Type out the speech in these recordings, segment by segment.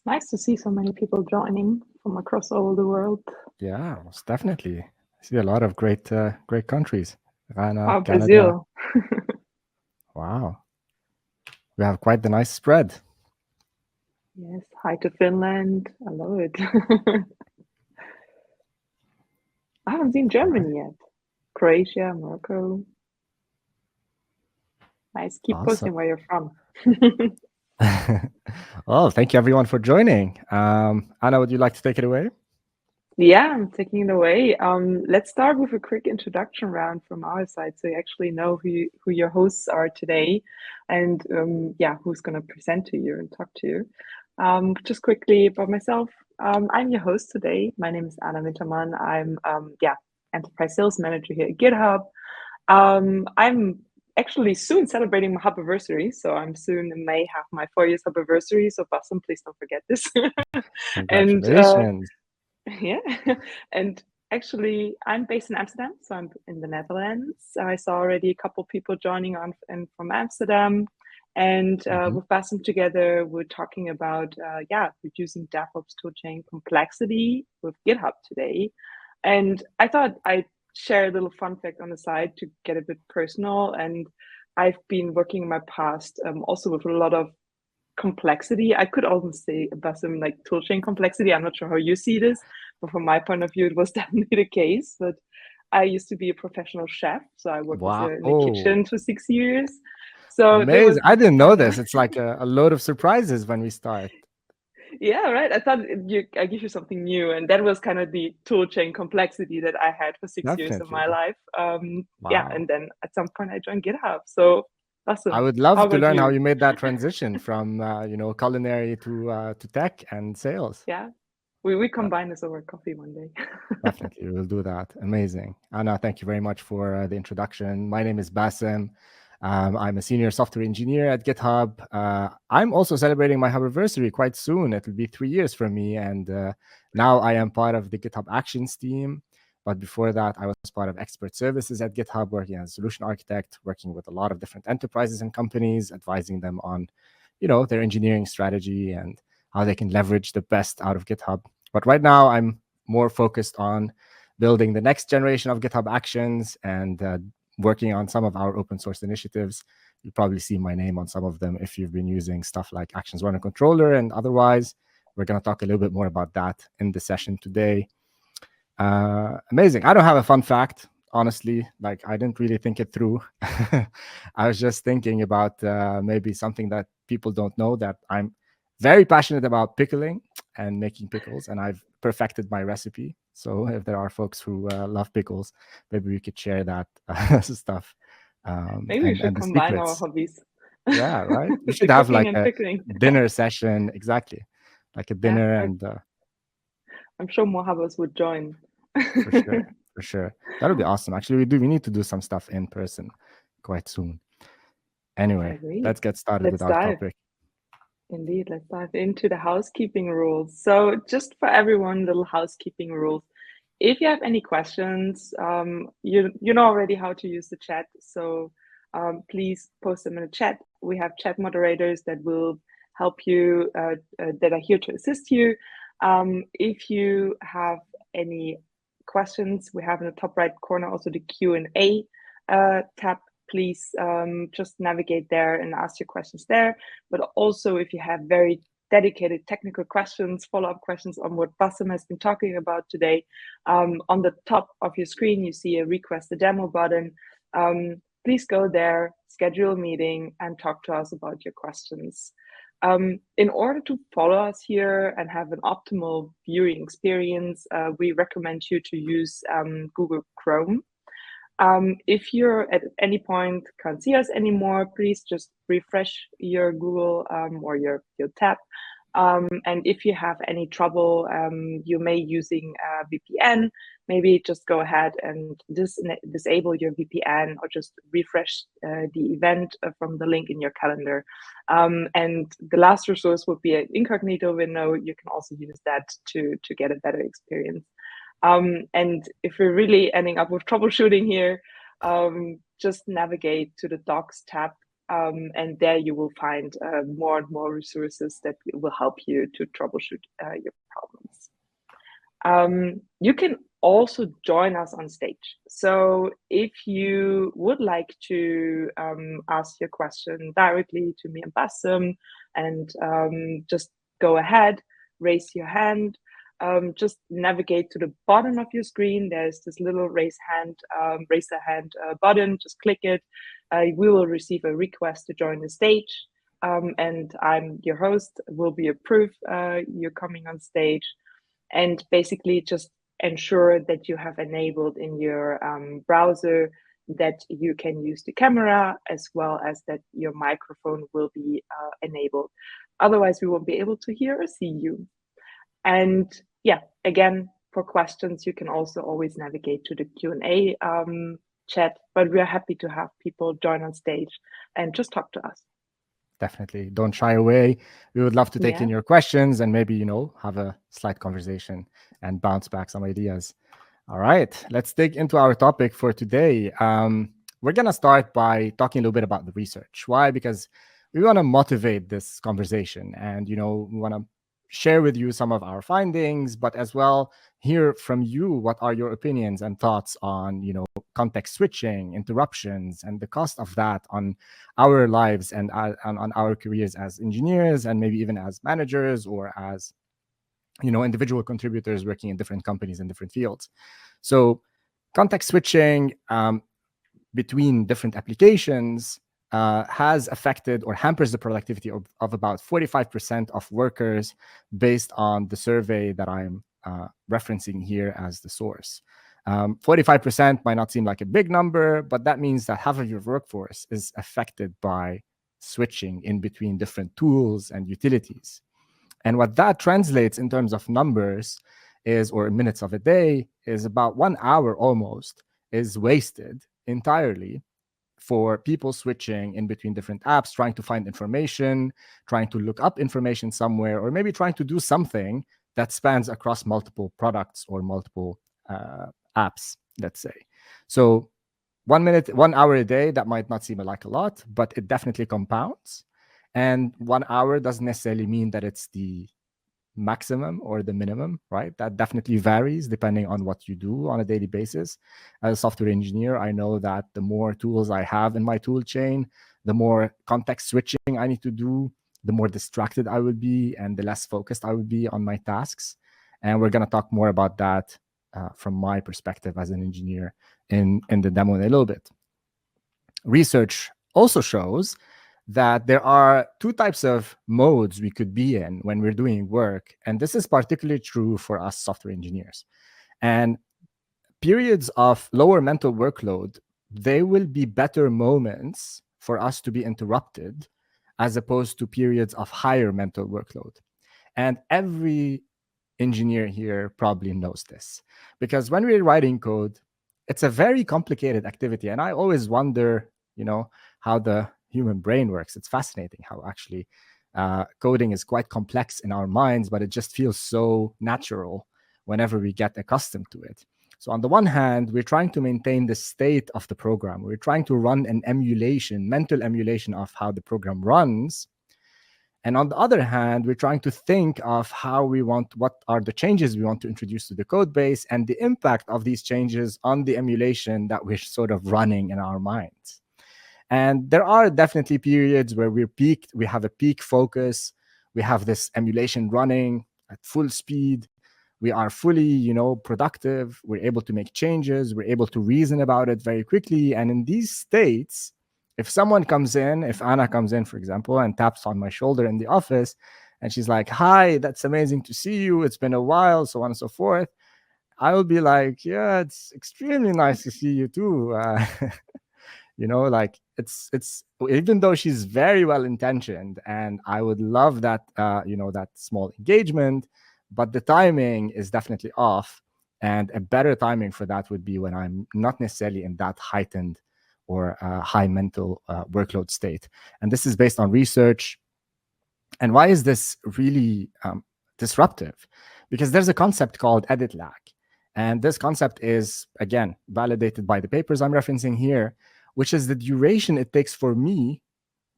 Nice to see so many people joining from across all the world. Yeah, most definitely. I see a lot of great countries. Ghana, Oh, Canada. Brazil. Wow, we have quite the nice spread. Yes, hi to Finland. I love it. I haven't seen All right, Germany yet. Croatia, Morocco. Nice. Keep awesome. posting where you're from. Oh, thank you everyone for joining. Anna, would you like to take it away? Yeah, I'm taking it away. Let's start with a quick introduction round from our side, so you actually know who your hosts are today, and yeah, who's going to present to you and talk to you. Just quickly about myself. I'm your host today. My name is Anna Wintermann. I'm yeah, enterprise sales manager here at GitHub. I'm actually soon celebrating my hubbiversary, so I'm soon in May have my 4 years hubbiversary. So Bassem, please don't forget this. And Congratulations. yeah, and actually, I'm based in Amsterdam, so I'm in the Netherlands. I saw already a couple people joining on and from Amsterdam, and Mhm. with Bassem together, we're talking about yeah, reducing DevOps toolchain complexity with GitHub today. And I thought I'd share a little fun fact on the side to get a bit personal. And I've been working in my past also with a lot of complexity. I could almost say about some like toolchain complexity. I'm not sure how you see this, but from my point of view, it was definitely the case. But I used to be a professional chef, so I worked Wow. in the Oh, kitchen for 6 years. So there was amazing. I this didn't know kind of this. It's like a load of surprises when we start. yeah, right. I thought I give you something new, and that was kind of the toolchain complexity that I had for 6 years of Definitely. my life. Yeah, and Wow. then at some point I joined GitHub. So I awesome. would How love to about learn how you? you made that transition from culinary to tech and sales. Yeah, we Uh, combine this over coffee one day. Definitely, we'll do that. Amazing. Anna, thank you very much for the introduction. My name is Bassem. I'm a senior software engineer at GitHub. I'm also celebrating my anniversary quite soon. It'll be 3 years for me. And now I am part of the GitHub Actions team. But before that, I was part of expert services at GitHub, working as a solution architect, working with a lot of different enterprises and companies, advising them on, their engineering strategy and how they can leverage the best out of GitHub. But right now, I'm more focused on building the next generation of GitHub Actions and working on some of our open source initiatives. You'll probably see my name on some of them if you've been using stuff like Actions Runner Controller and otherwise. We're going to talk a little bit more about that in the session today. Amazing. I don't have a fun fact, honestly. Like, I didn't really think it through. I was just thinking about maybe something that people don't know, that I'm very passionate about pickling and making pickles, and I've perfected my recipe. So if there are folks who love pickles, maybe we could share that stuff, Maybe we should and the combine our secrets. hobbies. Yeah, right. We The should have cooking like and a pickling. dinner session, exactly, like a Yeah, dinner, and I'm sure more hubbles would join. for sure, for sure. That would be awesome. Actually, we need to do some stuff in person quite soon. I Anyway, agree. let's get started with Let's our dive. topic. Indeed, let's dive into the housekeeping rules. So, just for everyone, little housekeeping rules. If you have any questions, you know already how to use the chat. So please post them in the chat. We have chat moderators that will help you, that are here to assist you. If you have any questions, we have in the top right corner also the Q&A tab. Please just navigate there and ask your questions there. But also, if you have very dedicated technical questions, follow-up questions on what Bassem has been talking about today, on the top of your screen, you see a request a demo button. Please go there, schedule a meeting, and talk to us about your questions. In order to follow us here and have an optimal viewing experience, we recommend you to use Google Chrome. If you're at any point can't see us anymore, please just refresh your Google or your tab. And if you have any trouble, you may using a VPN, maybe just go ahead and disable your VPN or just refresh the event from the link in your calendar. And the last resource would be an incognito window. You can also use that to get a better experience. And if we're really ending up with troubleshooting here, just navigate to the Docs tab And there you will find more and more resources that will help you to troubleshoot your problems. You can also join us on stage. So if you would like to ask your question directly to me and Bassem, and just go ahead, raise your hand, just navigate to the bottom of your screen. There's this little raise a hand button, just click it. We will receive a request to join the stage. And I'm your host, will be approved you're coming on stage. And basically just ensure that you have enabled in your browser that you can use the camera, as well as that your microphone will be enabled. Otherwise, we won't be able to hear or see you. And yeah, again, for questions, you can also always navigate to the Q&A chat, but we're happy to have people join on stage and just talk to us. Definitely. Don't shy away. We would love to take in your questions and maybe, have a slight conversation and bounce back some ideas. All right, let's dig into our topic for today. We're going to start by talking a little bit about the research. Why? Because we want to motivate this conversation and, we want to share with you some of our findings, but as well hear from you what are your opinions and thoughts on, context switching, interruptions, and the cost of that on our lives and on our careers as engineers, and maybe even as managers or as individual contributors working in different companies in different fields. So context switching between different applications has affected or hampers the productivity of about 45% of workers based on the survey that I'm referencing here as the source. 45% might not seem like a big number, but that means that half of your workforce is affected by switching in between different tools and utilities. And what that translates in terms of numbers is, or minutes of a day, is about 1 hour almost is wasted entirely for people switching in between different apps, trying to find information, trying to look up information somewhere, or maybe trying to do something that spans across multiple products or multiple apps, let's say. So 1 minute, 1 hour a day, that might not seem like a lot, but it definitely compounds. And 1 hour doesn't necessarily mean that it's the maximum or the minimum, right? That definitely varies depending on what you do on a daily basis. As a software engineer, I know that the more tools I have in my tool chain, the more context switching I need to do, the more distracted I would be, and the less focused I would be on my tasks. And we're going to talk more about that from my perspective as an engineer in the demo in a little bit. Research also shows that there are two types of modes we could be in when we're doing work. And this is particularly true for us software engineers. And periods of lower mental workload, they will be better moments for us to be interrupted as opposed to periods of higher mental workload. And every engineer here probably knows this, because when we're writing code, it's a very complicated activity. And I always wonder, how the human brain works. It's fascinating how actually coding is quite complex in our minds, but it just feels so natural whenever we get accustomed to it. So on the one hand, we're trying to maintain the state of the program. We're trying to run an emulation, mental emulation of how the program runs. And on the other hand, we're trying to think of what are the changes we want to introduce to the code base and the impact of these changes on the emulation that we're sort of running in our minds. And there are definitely periods where we have a peak focus. We have this emulation running at full speed. We are fully, productive. We're able to make changes. We're able to reason about it very quickly. And in these states, if Anna comes in, for example, and taps on my shoulder in the office, and she's like, "Hi, that's amazing to see you. It's been a while," so on and so forth, I will be like, "Yeah, it's extremely nice to see you too." It's even though she's very well intentioned, and I would love that, that small engagement, but the timing is definitely off. And a better timing for that would be when I'm not necessarily in that heightened or high mental workload state. And this is based on research. And why is this really disruptive? Because there's a concept called edit lag. And this concept is, again, validated by the papers I'm referencing here, which is the duration it takes for me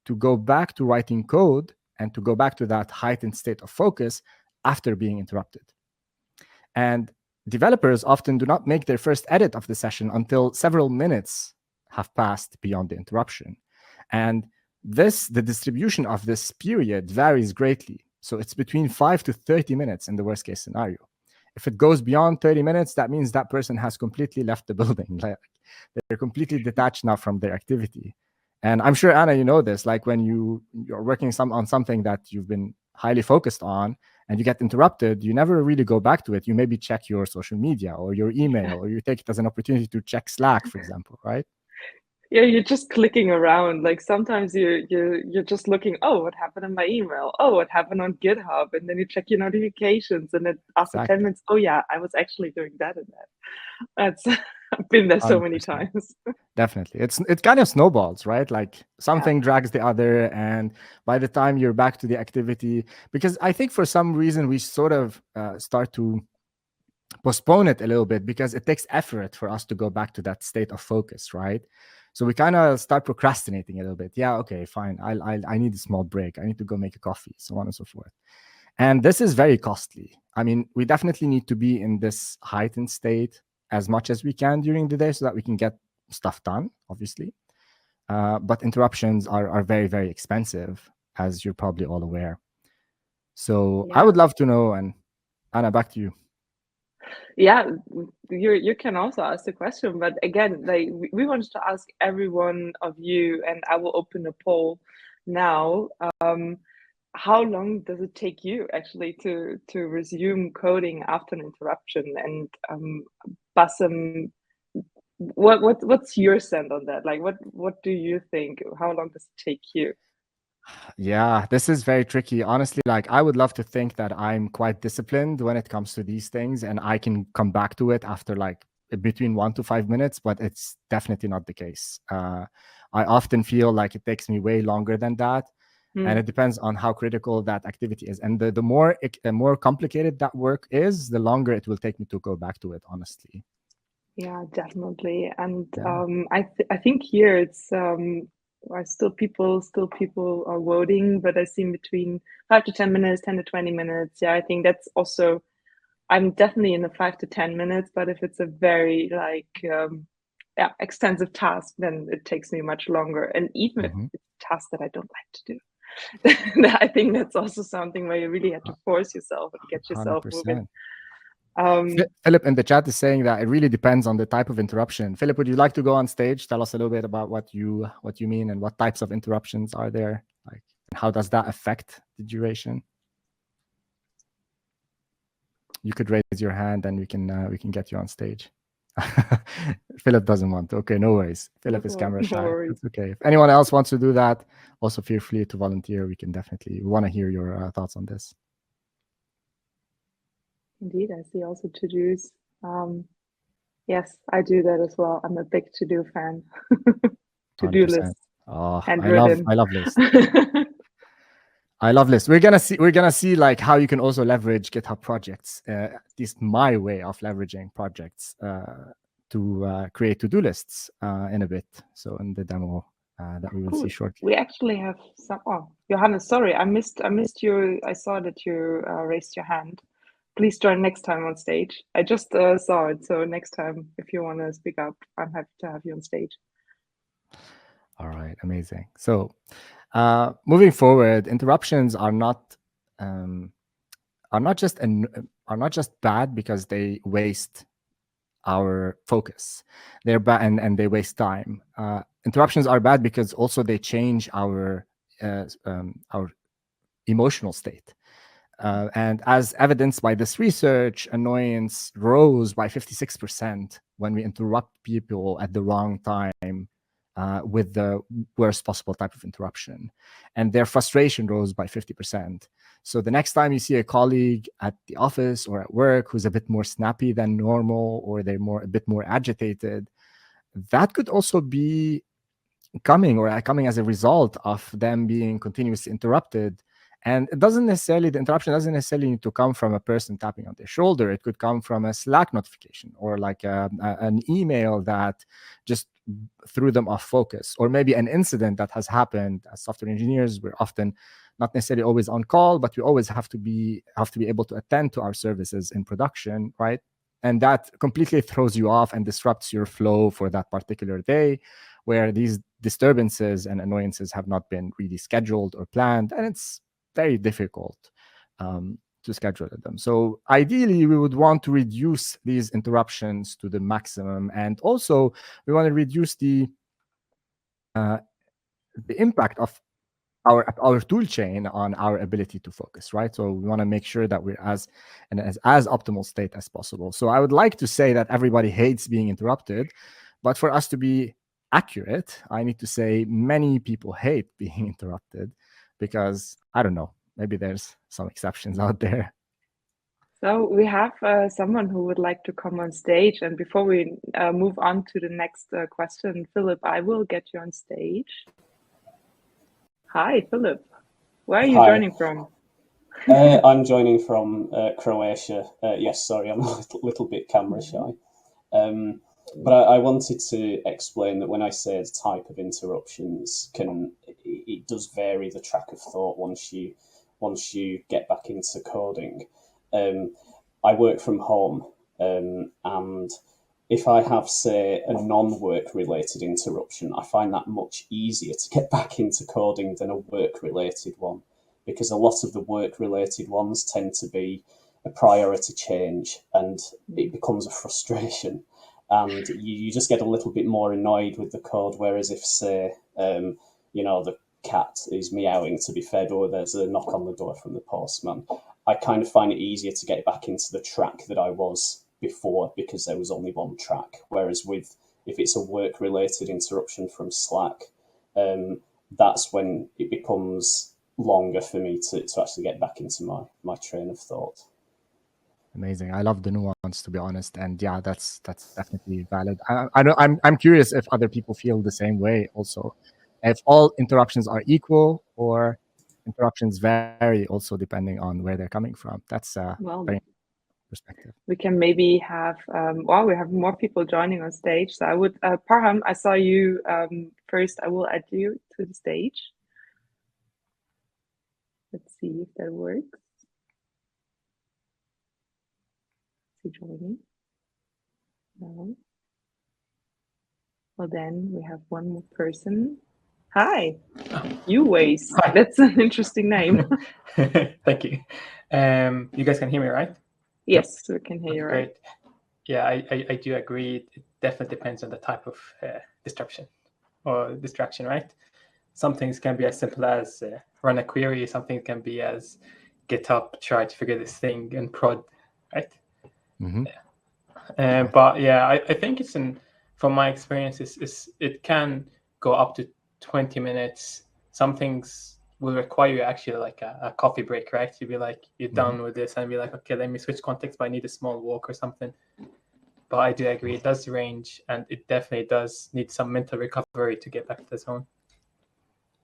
to go back to writing code and to go back to that heightened state of focus after being interrupted. And developers often do not make their first edit of the session until several minutes have passed beyond the interruption. And the distribution of this period varies greatly. So it's between 5 to 30 minutes in the worst case scenario. If it goes beyond 30 minutes, that means that person has completely left the building. Like, they're completely detached now from their activity. And I'm sure, Anna, you know this, like when you're working on something that you've been highly focused on and you get interrupted, you never really go back to it. You maybe check your social media or your email, or you take it as an opportunity to check Slack, for example, right? Yeah, you're just clicking around. Like sometimes you're just looking, oh, what happened in my email? Oh, what happened on GitHub? And then you check your notifications, and then after 10 minutes, oh yeah, I was actually doing that and that. That's I've been there so many 100%. times. Definitely. It kind of snowballs, right? Like something drags the other, and by the time you're back to the activity, because I think for some reason we sort of start to postpone it a little bit because it takes effort for us to go back to that state of focus, right? So we kind of start procrastinating a little bit. Yeah, okay, fine. I need a small break. I need to go make a coffee, so on and so forth. And this is very costly. I mean, we definitely need to be in this heightened state as much as we can during the day so that we can get stuff done, obviously. But interruptions are very, very expensive, as you're probably all aware. So I would love to know, and Anna, back to you. Yeah, you can also ask the question, but again, like we wanted to ask every one of you, and I will open a poll now. How long does it take you actually to resume coding after an interruption? And Bassem, what's your sense on that? Like, what do you think? How long does it take you? Yeah, this is very tricky. Honestly, like I would love to think that I'm quite disciplined when it comes to these things and I can come back to it after like between 1 to 5 minutes, but it's definitely not the case. I often feel like it takes me way longer than that. And it depends on how critical that activity is. And the more complicated that work is, the longer it will take me to go back to it, honestly. Yeah, definitely. And I think here it's still people are voting, but I see between 5 to 10 minutes, 10 to 20 minutes. Yeah, I think that's also, I'm definitely in the 5 to 10 minutes, but if it's a very extensive task, then it takes me much longer. And even if it's a task that I don't like to do, I think that's also something where you really have to force yourself and get yourself 100%. moving. Philip in the chat is saying that it really depends on the type of interruption. Philip, would you like to go on stage? Tell us a little bit about what you mean and what types of interruptions are there, like, and how does that affect the duration? You could raise your hand and we can get you on stage. Philip doesn't want to. Okay, no worries. Philip is camera shy. It's okay. If anyone else wants to do that, also feel free to volunteer. We want to hear your thoughts on this. Indeed, I see also to-dos. Yes, I do that as well. I'm a big to-do fan. To-do list. Oh, I love lists. I love lists. We're gonna see like how you can also leverage GitHub projects. At least my way of leveraging projects to create to-do lists in a bit. So in the demo that we will see shortly. We actually have some. Oh, Johannes, sorry, I missed you. I saw that you raised your hand. Please join next time on stage. I just saw it, so next time, if you want to speak up, I'm happy to have you on stage. All right, amazing. So, moving forward, interruptions are not just bad because they waste our focus. They're bad and they waste time. Interruptions are bad because also they change our emotional state. And as evidenced by this research, annoyance rose by 56% when we interrupt people at the wrong time with the worst possible type of interruption. And their frustration rose by 50%. So the next time you see a colleague at the office or at work who's a bit more snappy than normal, or they're a bit more agitated, that could also be coming as a result of them being continuously interrupted. And it doesn't necessarily, the interruption doesn't necessarily need to come from a person tapping on their shoulder. It could come from a Slack notification, or like an email that just threw them off focus, or maybe an incident that has happened. As software engineers, we're often not necessarily always on call, but we always have to be able to attend to our services in production, right? And that completely throws you off and disrupts your flow for that particular day, where these disturbances and annoyances have not been really scheduled or planned, and it's very difficult to schedule them. So ideally, we would want to reduce these interruptions to the maximum, and also we want to reduce the impact of our tool chain on our ability to focus, right? So we want to make sure that we're as optimal state as possible. So I would like to say that everybody hates being interrupted, but for us to be accurate, I need to say many people hate being interrupted, because I don't know, maybe there's some exceptions out there. So we have someone who would like to come on stage. And before we move on to the next question, Philip, I will get you on stage. Hi, Philip. Where are you joining from? I'm joining from Croatia. Yes, sorry, I'm a little bit camera shy. But I wanted to explain that when I say the type of interruptions, it does vary the track of thought once you get back into coding. I work from home, and if I have, say, a non-work related interruption, I find that much easier to get back into coding than a work related one, because a lot of the work related ones tend to be a priority change, and it becomes a frustration. And you just get a little bit more annoyed with the code. Whereas if, say, the cat is meowing to be fed, or there's a knock on the door from the postman, I kind of find it easier to get back into the track that I was before, because there was only one track. Whereas if it's a work-related interruption from Slack, that's when it becomes longer for me to actually get back into my train of thought. Amazing. I love the nuance, to be honest, and yeah, that's definitely valid. I'm curious if other people feel the same way also, if all interruptions are equal or interruptions vary also depending on where they're coming from. That's very perspective. We can maybe have we have more people joining on stage. So I would Parham, I saw you first. I will add you to the stage. Let's see if that works. Joining. No. Well, then we have one more person. Hi, Uways. Hi. That's an interesting name. Thank you. You guys can hear me, right? Yes, we can hear you. Great. Right. Yeah, I do agree. It definitely depends on the type of disruption or distraction, right? Some things can be as simple as run a query. Something can be as GitHub, try to figure this thing and prod, right? Mm-hmm. But yeah, I think from my experience, it can go up to 20 minutes. Some things will require you actually like a coffee break, right? You'll be like, you're done with this, and be like, okay, let me switch context, but I need a small walk or something. But I do agree, it does range, and it definitely does need some mental recovery to get back to the zone.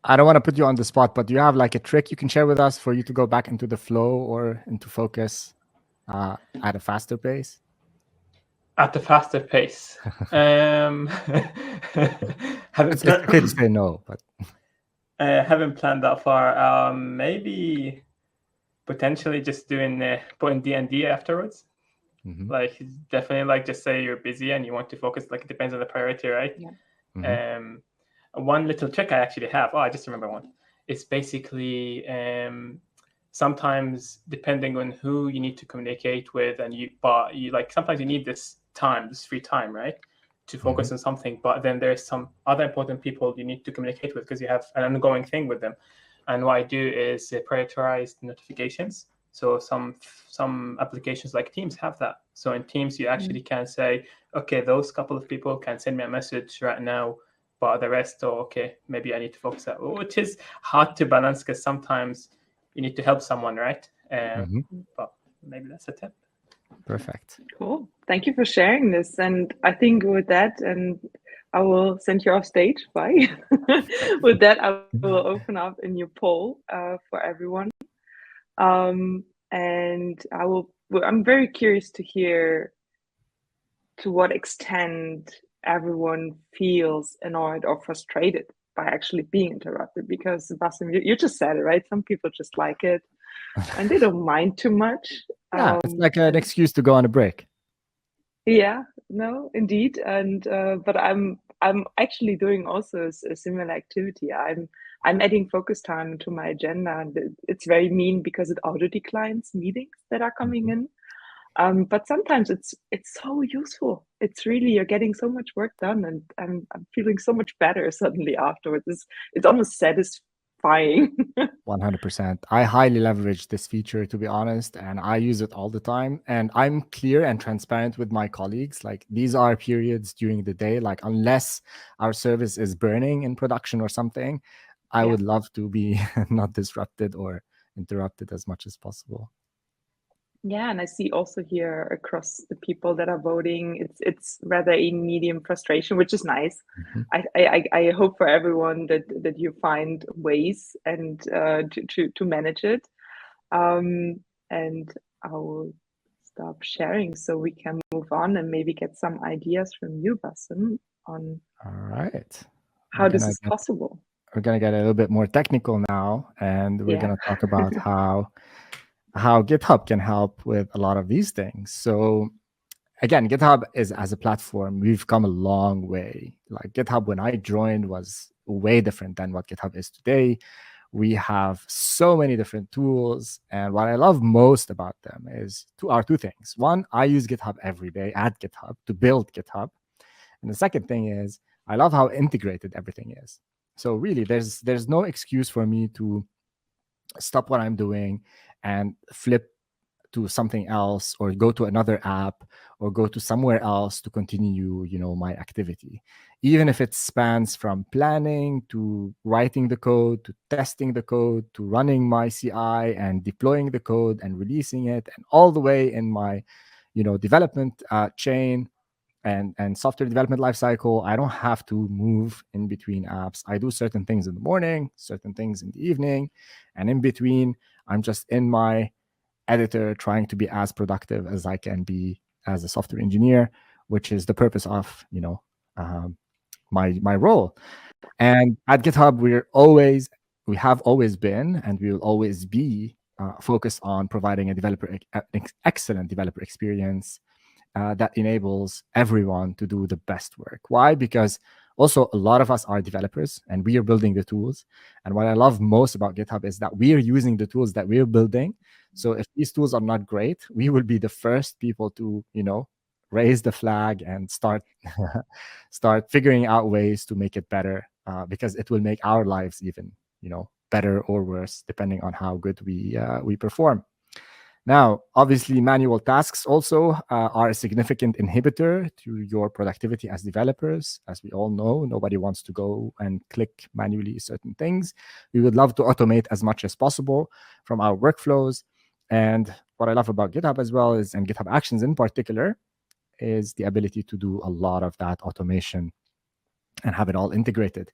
I don't want to put you on the spot, but do you have like a trick you can share with us for you to go back into the flow or into focus at a faster pace? At a faster pace. It's okay to say no, but haven't planned that far. Maybe potentially just putting D&D afterwards. Mm-hmm. Like definitely, like just say you're busy and you want to focus. Like it depends on the priority, right? Yeah. Mm-hmm. One little trick I actually have. I just remember one. It's basically sometimes depending on who you need to communicate with, and sometimes you need this free time, right, to focus on something. But then there's some other important people you need to communicate with because you have an ongoing thing with them. And what I do is prioritize notifications. So some applications like Teams have that. So in Teams, you actually can say, okay, those couple of people can send me a message right now, but the rest, okay, maybe I need to focus on, which is hard to balance because sometimes you need to help someone, right? But maybe that's a tip. Perfect. Cool. Thank you for sharing this. And I think with that, and I will send you off stage. Bye. With that, I will open up a new poll for everyone. And I'm very curious to hear to what extent everyone feels annoyed or frustrated by actually being interrupted. Because Bassem, you just said it, right? Some people just like it and they don't mind too much. Yeah, it's like an excuse to go on a break. Yeah, no, indeed. And but I'm actually doing also a similar activity. I'm adding focus time to my agenda, and it's very mean because it auto declines meetings that are coming in. But sometimes it's so useful. It's really, you're getting so much work done, and I'm feeling so much better suddenly afterwards. It's almost satisfying. 100%. I highly leverage this feature, to be honest, and I use it all the time. And I'm clear and transparent with my colleagues. Like, these are periods during the day, like unless our service is burning in production or something, I would love to be not disrupted or interrupted as much as possible. Yeah, and I see also here across the people that are voting, it's rather a medium frustration, which is nice. I hope for everyone that you find ways and to manage it. And I will stop sharing so we can move on and maybe get some ideas from you, Bassem, on All right. how this is possible. We're going to get a little bit more technical now, and we're going to talk about how GitHub can help with a lot of these things. So again, GitHub is, as a platform, we've come a long way. Like, GitHub, when I joined, was way different than what GitHub is today. We have so many different tools. And what I love most about them are two things. One, I use GitHub every day at GitHub to build GitHub. And the second thing is, I love how integrated everything is. So really, there's no excuse for me to stop what I'm doing and flip to something else, or go to another app, or go to somewhere else to continue, my activity. Even if it spans from planning to writing the code, to testing the code, to running my CI and deploying the code and releasing it, and all the way in my, development chain and software development lifecycle. I don't have to move in between apps. I do certain things in the morning, certain things in the evening, and in between, I'm just in my editor trying to be as productive as I can be as a software engineer, which is the purpose of my role. And at GitHub, we have always been, and we will always be focused on providing an excellent developer experience that enables everyone to do the best work. Why? Because also a lot of us are developers and we are building the tools. And what I love most about GitHub is that we are using the tools that we're building. So if these tools are not great, we will be the first people to, raise the flag and start figuring out ways to make it better, because it will make our lives even, better or worse, depending on how good we perform. Now, obviously, manual tasks also are a significant inhibitor to your productivity as developers. As we all know, nobody wants to go and click manually certain things. We would love to automate as much as possible from our workflows. And what I love about GitHub as well and GitHub Actions in particular, is the ability to do a lot of that automation and have it all integrated.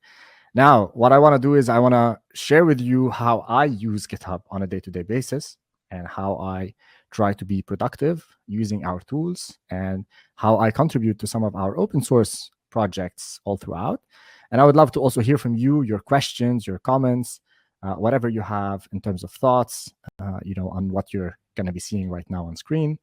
Now, what I want to do is I want to share with you how I use GitHub on a day-to-day basis, and how I try to be productive using our tools, and how I contribute to some of our open source projects all throughout. And I would love to also hear from you, your questions, your comments, whatever you have in terms of thoughts, on what you're going to be seeing right now on screen.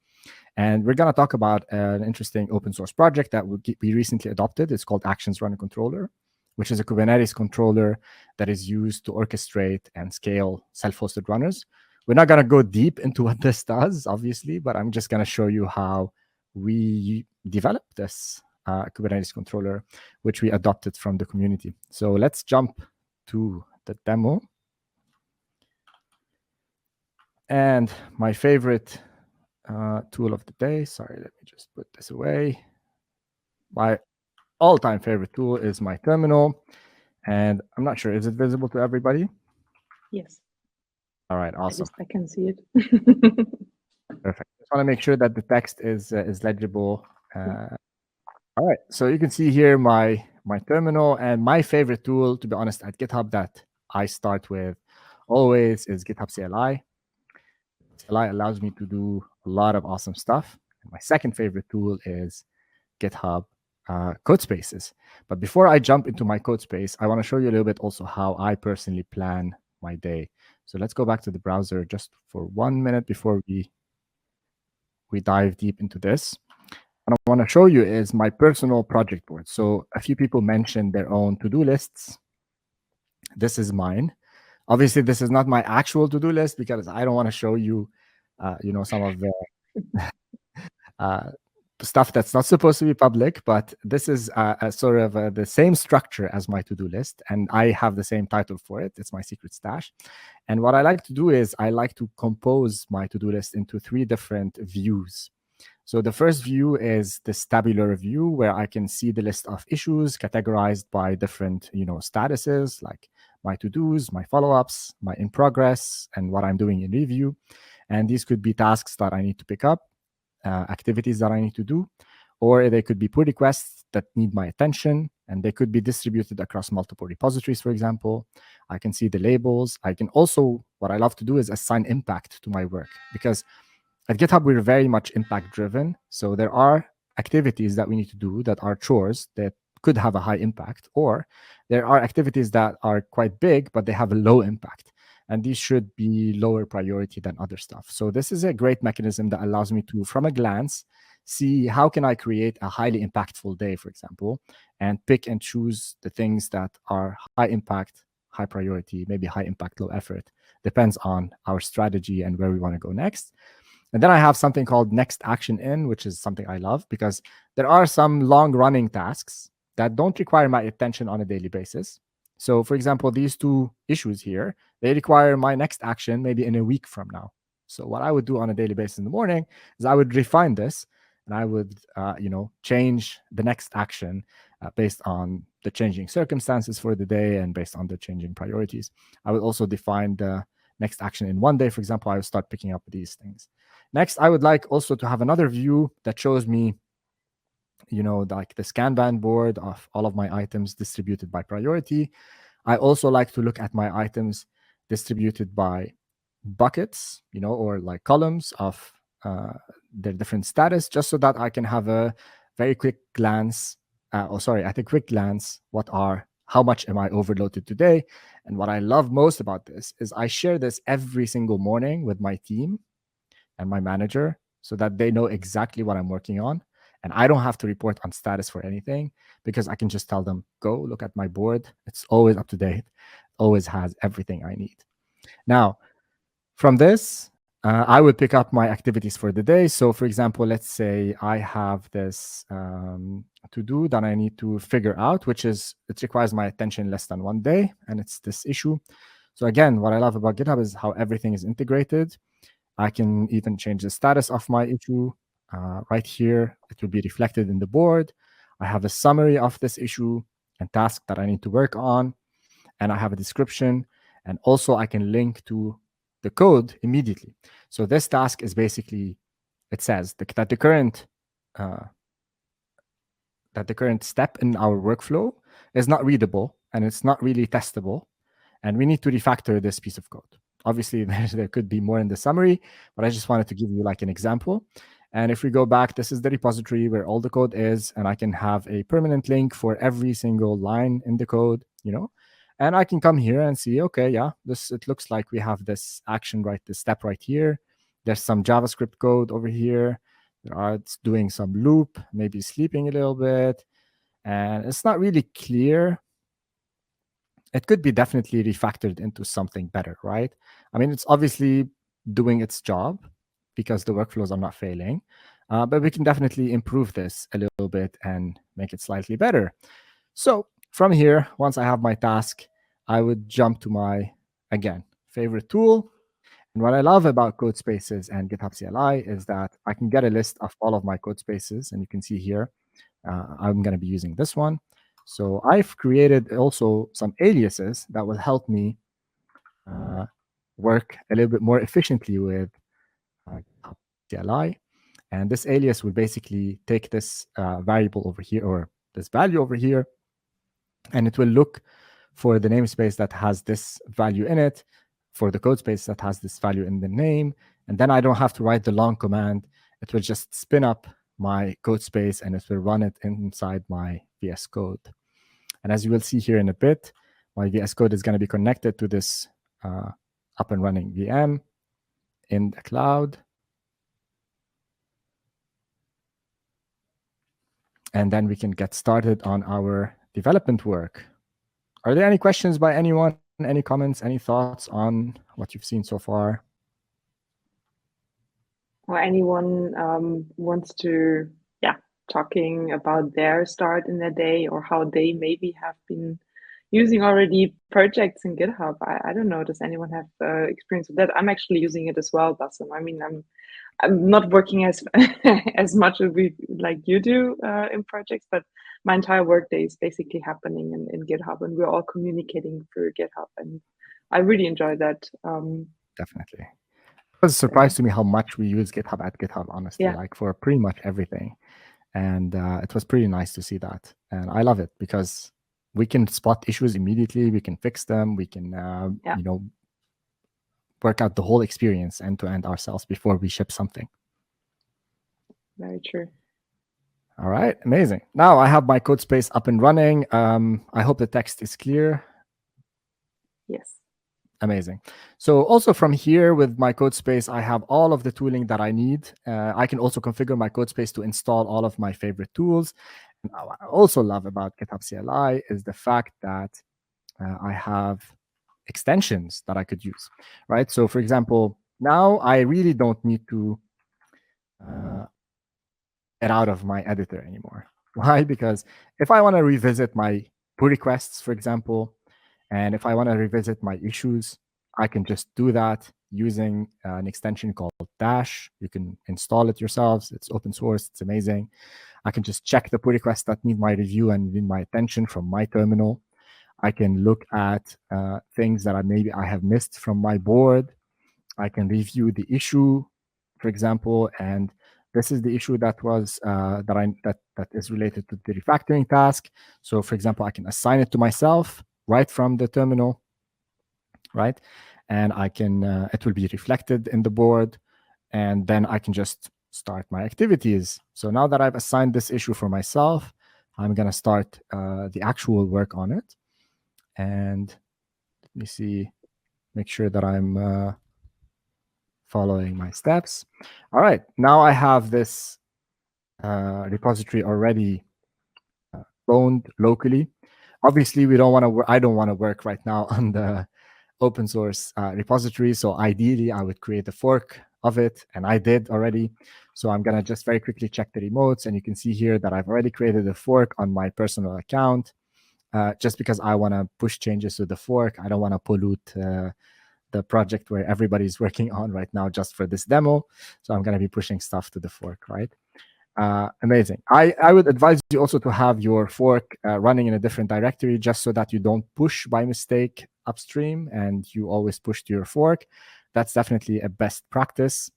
And we're going to talk about an interesting open source project that we recently adopted. It's called Actions Runner Controller, which is a Kubernetes controller that is used to orchestrate and scale self-hosted runners. We're not going to go deep into what this does, obviously, but I'm just going to show you how we developed this Kubernetes controller, which we adopted from the community. So let's jump to the demo. And my favorite tool of the day, sorry, let me just put this away. My all-time favorite tool is my terminal. And I'm not sure, is it visible to everybody? Yes. All right, awesome. I can see it. Perfect. Just want to make sure that the text is legible. All right, so you can see here my terminal, and my favorite tool, to be honest, at GitHub that I start with always is GitHub CLI. CLI allows me to do a lot of awesome stuff. And my second favorite tool is GitHub code spaces. But before I jump into my code space, I want to show you a little bit also how I personally plan my day. So let's go back to the browser just for 1 minute before we dive deep into this. What I want to show you is my personal project board. So a few people mentioned their own to-do lists. This is mine. Obviously, this is not my actual to-do list because I don't want to show you, some of the stuff that's not supposed to be public. But this is a sort of the same structure as my to-do list, and I have the same title for it. It's my secret stash. And what I like to do is I like to compose my to-do list into 3 different views. So the first view is this tabular view where I can see the list of issues categorized by different, statuses like my to-dos, my follow-ups, my in progress, and what I'm doing in review. And these could be tasks that I need to pick up, activities that I need to do, or they could be pull requests that need my attention, and they could be distributed across multiple repositories, for example. I can see the labels. I can also, what I love to do is assign impact to my work, because at GitHub, we're very much impact driven. So there are activities that we need to do that are chores that could have a high impact, or there are activities that are quite big, but they have a low impact. And these should be lower priority than other stuff. So this is a great mechanism that allows me to, from a glance, see how can I create a highly impactful day, for example, and pick and choose the things that are high impact, high priority, maybe high impact, low effort. Depends on our strategy and where we want to go next. And then I have something called next action in, which is something I love because there are some long running tasks that don't require my attention on a daily basis. So for example, these 2 issues here, they require my next action maybe in a week from now. So what I would do on a daily basis in the morning is I would refine this and I would, change the next action based on the changing circumstances for the day and based on the changing priorities. I would also define the next action in one day. For example, I would start picking up these things. Next, I would like also to have another view that shows me, like the Kanban board of all of my items distributed by priority. I also like to look at my items distributed by buckets, or like columns of their different status, just so that I can have a very quick glance. At a quick glance, how much am I overloaded today? And what I love most about this is I share this every single morning with my team and my manager so that they know exactly what I'm working on. And I don't have to report on status for anything because I can just tell them, go look at my board. It's always up to date, always has everything I need. Now, from this, I would pick up my activities for the day. So for example, let's say I have this to-do that I need to figure out, it requires my attention less than 1 day, and it's this issue. So again, what I love about GitHub is how everything is integrated. I can even change the status of my issue. Right here, it will be reflected in the board. I have a summary of this issue and task that I need to work on, and I have a description. And also I can link to the code immediately. So this task is basically, it says that the current step in our workflow is not readable and it's not really testable, and we need to refactor this piece of code. Obviously, there could be more in the summary, but I just wanted to give you like an example. And if we go back, this is the repository where all the code is, and I can have a permanent link for every single line in the code, and I can come here and see, okay, yeah, it looks like we have this action, this step right here. There's some JavaScript code over here. It's doing some loop, maybe sleeping a little bit, and it's not really clear. It could be definitely refactored into something better, right? I mean, it's obviously doing its job because the workflows are not failing, but we can definitely improve this a little bit and make it slightly better. So from here, once I have my task, I would jump to my, again, favorite tool. And what I love about code spaces and GitHub CLI is that I can get a list of all of my code spaces, and you can see here, I'm going to be using this one. So I've created also some aliases that will help me work a little bit more efficiently with CLI. And this alias will basically take this variable over here, or this value over here, and it will look for the namespace that has this value in it, for the code space that has this value in the name, And then I don't have to write the long command. It will just spin up my code space and it will run it inside my VS Code. And as you will see here in a bit, my VS Code is going to be connected to this up and running VM in the cloud. And then we can get started on our development work. Are there any questions by anyone? Any comments, any thoughts on what you've seen so far? Or anyone wants to, talking about their start in their day or how they maybe have been using already projects in GitHub. I don't know. Does anyone have experience with that? I'm actually using it as well, Bassem. I mean, I'm not working as as much as like you do in projects, but my entire workday is basically happening in GitHub, and we're all communicating through GitHub, and I really enjoy that. Definitely. It was a surprise to me how much we use GitHub at GitHub, honestly, like for pretty much everything. And it was pretty nice to see that. And I love it because we can spot issues immediately. We can fix them. We can, you know, work out the whole experience end to end ourselves before we ship something. Very true. All right, amazing. Now I have my code space up and running. I hope the text is clear. Yes. Amazing. So also from here with my code space, I have all of the tooling that I need. I can also configure my code space to install all of my favorite tools. And what I also love about GitHub CLI is the fact that I have extensions that I could use, right? So for example, now I really don't need to get out of my editor anymore. Why? Because if I want to revisit my pull requests, for example, and if I want to revisit my issues, I can just do that using an extension called Dash. You can install it yourselves. It's open source. It's amazing. I can just check the pull requests that need my review and need my attention from my terminal. I can look at things that maybe I have missed from my board. I can review the issue, for example, and this is the issue that was that is related to the refactoring task. So, for example, I can assign it to myself right from the terminal, right? And I can it will be reflected in the board, and then I can just start my activities. So now that I've assigned this issue for myself, I'm going to start the actual work on it. And let me see, make sure that I'm following my steps. All right, now I have this repository already cloned locally. Obviously, we don't want to. I don't want to work right now on the open source repository. So ideally, I would create a fork of it, and I did already. So I'm gonna just very quickly check the remotes, and you can see here that I've already created a fork on my personal account, just because I want to push changes to the fork. I don't want to pollute the project where everybody's working on right now just for this demo. So I'm gonna be pushing stuff to the fork, right? Amazing. I would advise you also to have your fork running in a different directory just so that you don't push by mistake upstream and you always push to your fork. That's definitely a best practice.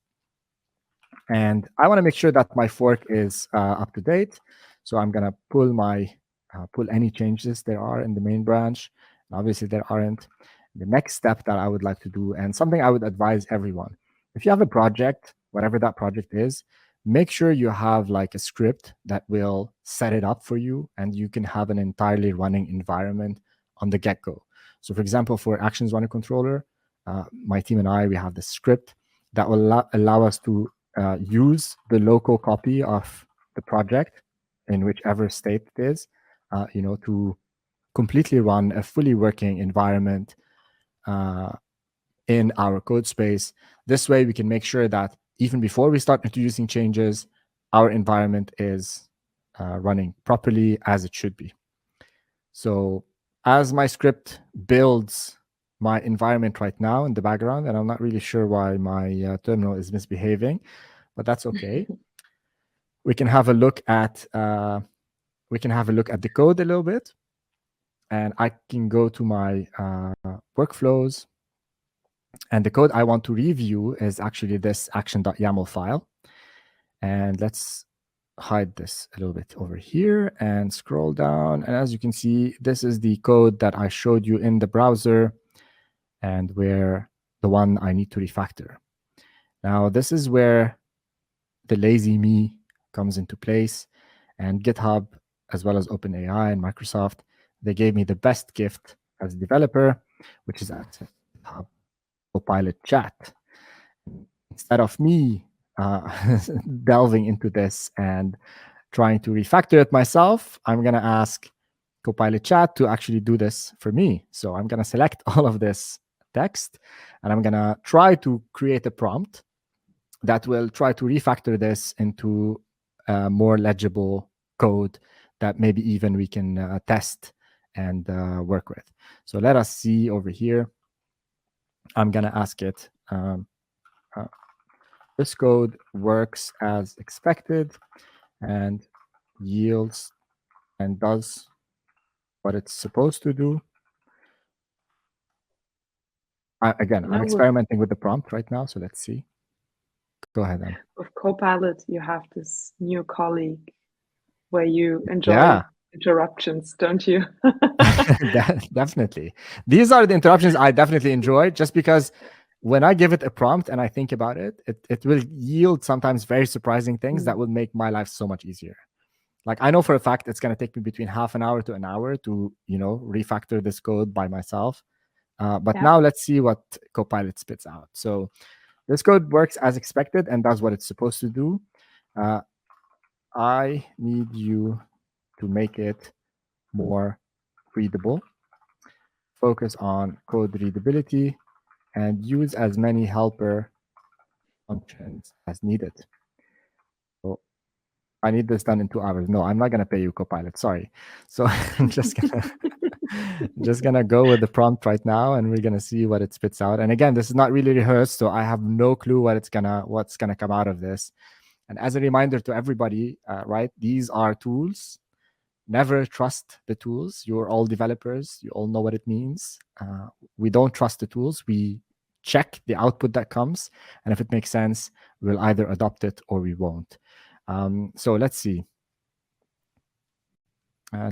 And I want to make sure that my fork is up to date. So I'm going to pull any changes there are in the main branch. Obviously, there aren't. The next step that I would like to do, and something I would advise everyone, if you have a project, whatever that project is, make sure you have like a script that will set it up for you and you can have an entirely running environment on the get-go. So for example, for Actions Runner Controller, my team and I, we have this script that will allow us to use the local copy of the project in whichever state it is, to completely run a fully working environment in our code space. This way we can make sure that even before we start introducing changes, our environment is running properly as it should be. So as my script builds my environment right now in the background, and I'm not really sure why my terminal is misbehaving, but that's okay. We can have a look at the code a little bit, and I can go to my workflows. And the code I want to review is actually this action.yaml file. And let's hide this a little bit over here and scroll down. And as you can see, this is the code that I showed you in the browser and where the one I need to refactor. Now, this is where the lazy me comes into place, and GitHub, as well as OpenAI and Microsoft, they gave me the best gift as a developer, which is access to GitHub Copilot chat. Instead of me delving into this and trying to refactor it myself, I'm going to ask Copilot chat to actually do this for me. So I'm going to select all of this text, and I'm going to try to create a prompt that will try to refactor this into more legible code that maybe even we can test and work with. So let us see over here. I'm going to ask it, this code works as expected and yields and does what it's supposed to do. Again, I'm experimenting with the prompt right now, so let's see. Go ahead, Anna. With Copilot, you have this new colleague where you enjoy interruptions, don't you? Definitely. These are the interruptions I definitely enjoy, just because when I give it a prompt and I think about it, it will yield sometimes very surprising things that will make my life so much easier. Like, I know for a fact it's going to take me between half an hour to an hour to, refactor this code by myself. But now let's see what Copilot spits out. So this code works as expected and does what it's supposed to do. I need you to make it more readable, focus on code readability, and use as many helper functions as needed. So I need this done in 2 hours. No, I'm not going to pay you, Copilot. Sorry. So I'm just gonna go with the prompt right now, and we're gonna see what it spits out. And again, this is not really rehearsed, so I have no clue what's gonna come out of this. And as a reminder to everybody, right, these are tools. Never trust the tools. You're all developers. You all know what it means. We don't trust the tools. We check the output that comes, and if it makes sense, we'll either adopt it or we won't. So let's see.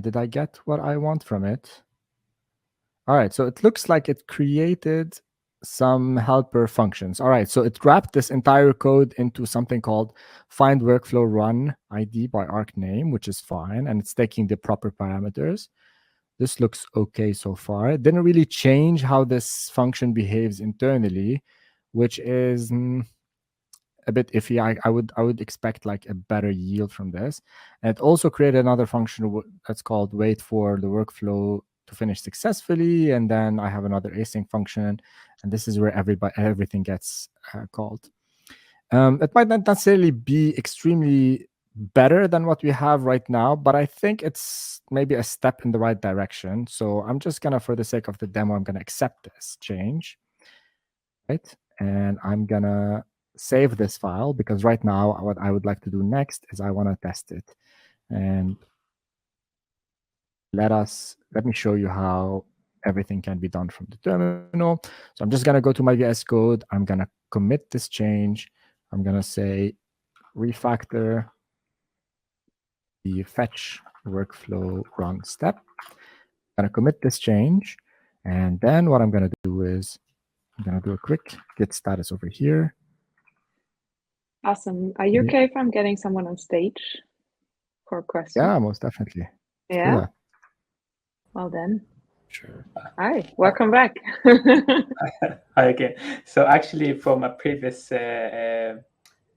Did I get what I want from it? All right, so it looks like it created some helper functions. All right, so it wrapped this entire code into something called find workflow run ID by arc name, which is fine, and it's taking the proper parameters. This looks okay so far. It didn't really change how this function behaves internally, which is a bit iffy. I would expect like a better yield from this. And it also created another function that's called wait for the workflow to finish successfully, and then I have another async function, and this is where everything gets called. It might not necessarily be extremely better than what we have right now, but I think it's maybe a step in the right direction. So I'm just gonna, for the sake of the demo, I'm gonna accept this change, right? And I'm gonna save this file, because right now what I would like to do next is I want to test it. And let me show you how everything can be done from the terminal. So I'm just going to go to my VS Code. I'm going to commit this change. I'm going to say refactor the fetch workflow run step. I'm going to commit this change. And then what I'm going to do is I'm going to do a quick git status over here. Awesome. Are you okay if I'm getting someone on stage for a question? Yeah, most definitely. Yeah. Well then. Sure. Hi, welcome back. Hi again. So actually, from a previous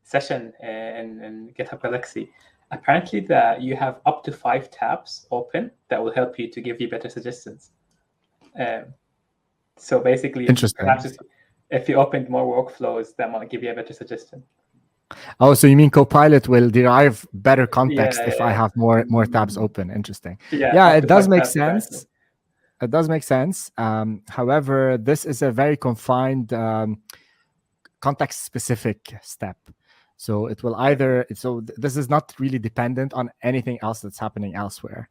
session in GitHub Galaxy, apparently that you have up to 5 tabs open that will help you to give you better suggestions. So basically, if you opened more workflows, that might give you a better suggestion. Oh, so you mean Copilot will derive better context if I have more tabs open? Interesting. Yeah, it does make sense. It does make sense. However, this is a very confined context-specific step. So it will this is not really dependent on anything else that's happening elsewhere.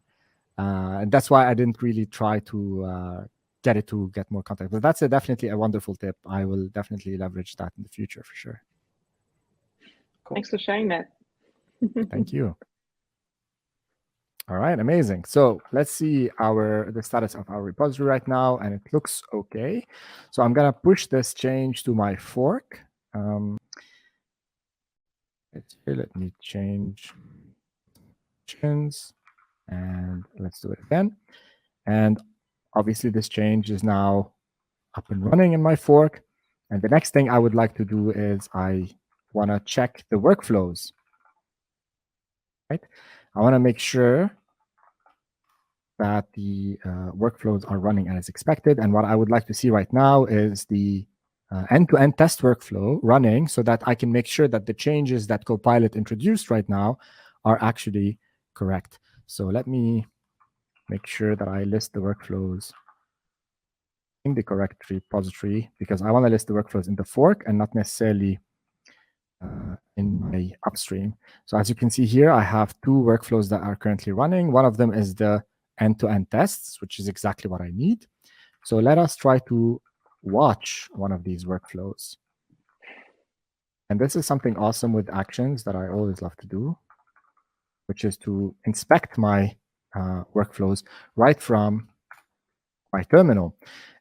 And that's why I didn't really try to get it to get more context. But that's definitely a wonderful tip. I will definitely leverage that in the future for sure. Cool. Thanks for sharing that. Thank you. All right, amazing. So let's see the status of our repository right now, and it looks okay. So I'm gonna push this change to my fork. Let me change options, and let's do it again. And obviously this change is now up and running in my fork. And the next thing I would like to do is I want to check the workflows, right? I want to make sure that the workflows are running as expected. And what I would like to see right now is the end-to-end test workflow running so that I can make sure that the changes that Copilot introduced right now are actually correct. So let me make sure that I list the workflows in the correct repository, because I want to list the workflows in the fork and not necessarily in my upstream. So as you can see here, I have two workflows that are currently running. One of them is the end-to-end tests, which is exactly what I need. So let us try to watch one of these workflows. And this is something awesome with actions that I always love to do, which is to inspect my workflows right from my terminal.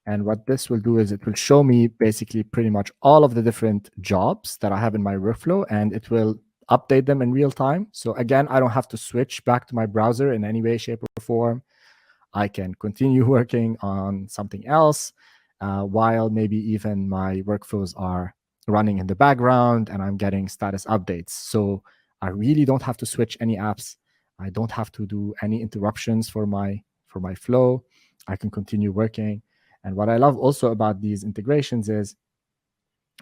And what this will do is it will show me basically pretty much all of the different jobs that I have in my workflow, and it will update them in real time. So again, I don't have to switch back to my browser in any way, shape, or form. I can continue working on something else while maybe even my workflows are running in the background and I'm getting status updates. So I really don't have to switch any apps. I don't have to do any interruptions for my flow. I can continue working. And what I love also about these integrations is